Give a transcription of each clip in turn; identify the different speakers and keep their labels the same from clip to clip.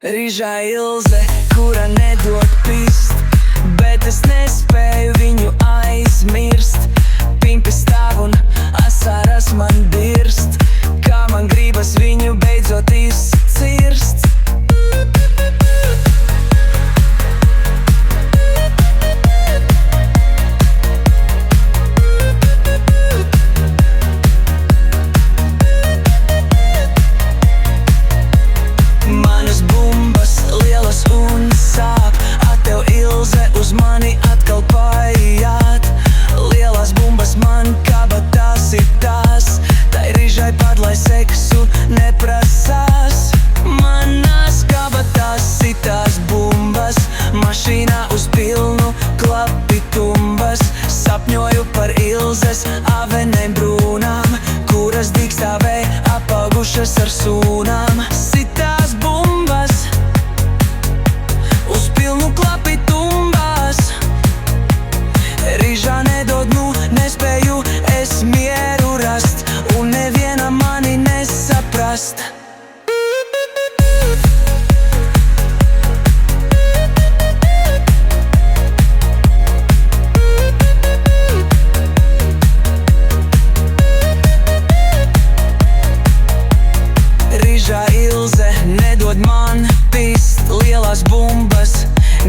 Speaker 1: Rīžā Ilze, kura nedod pist, bet es nespēju viņu aizmirst. Pimpi stāv un asaras man dirst, kā man gribas viņu beidzot izcirst. Manas bumbas lielas un sāp, tev Ilze uz mani atkal paiet. Lielas bumbas man kabatās ir tās, tai rīžai padlai seksu neprasās. Manas kabatās sitās bumbas, mašīnā uz pilnu klapi tumbas. Sapņoju par Ilzes avenēm brūnām, kuras dīkstāvēja apaugušas ar sūnām. Sitās bumbas uz pilnu klapi tumbas. Rīžā nedod, nespēju es mieru rast, un neviena mani nesaprast. Rīžā Ilze nedod man pist, lielas bumbas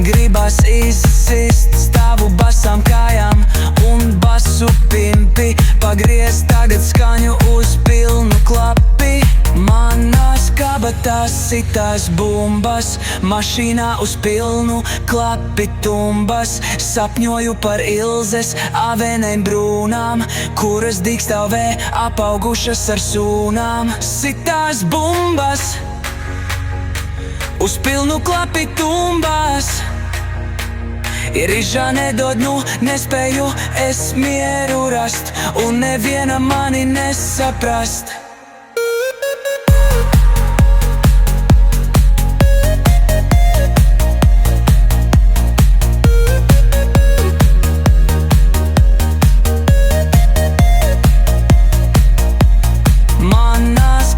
Speaker 1: gribas izsist. Stāvu basām kājām un basu pimpi, pagriez tagad skaņu uz pilnu klapi. Manās kabatās sitās bumbas, mašīnā uz pilnu klapi tumbas. Sapņoju par Ilzes avenēm brūnām, kuras dīkstāvē apaugušas ar sūnām. Sitās bumbas uz pilnu klapi tumbas. Rīžā nedod, nespēju es mieru rast, un neviena mani nesaprast.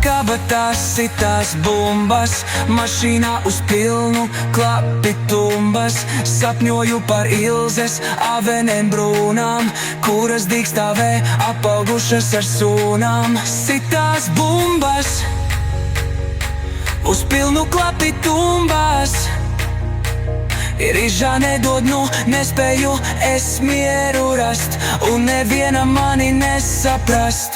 Speaker 1: Kabatās sitās bumbas, mašīnā uz pilnu klapi tumbas. Sapņoju par Ilzes avenēm brūnām, kuras dīkstāvē apaugušas ar sūnām. Sitās bumbas uz pilnu klapi tumbas. Rīžā nedod, nespēju es mieru rast, un neviena mani nesaprast.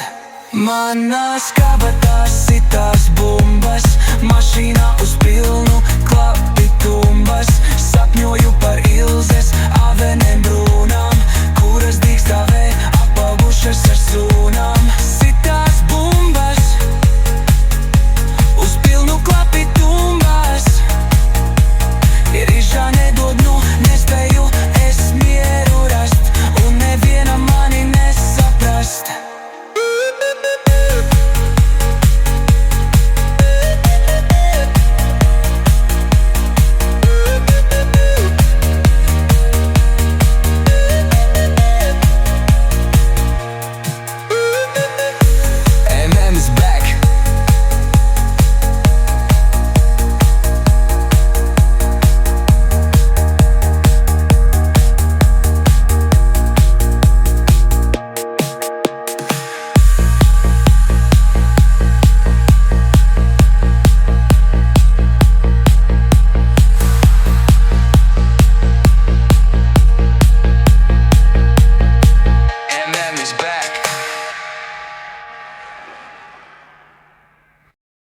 Speaker 1: Manās kabatās sitās bumbas, mašīnā uz pilnu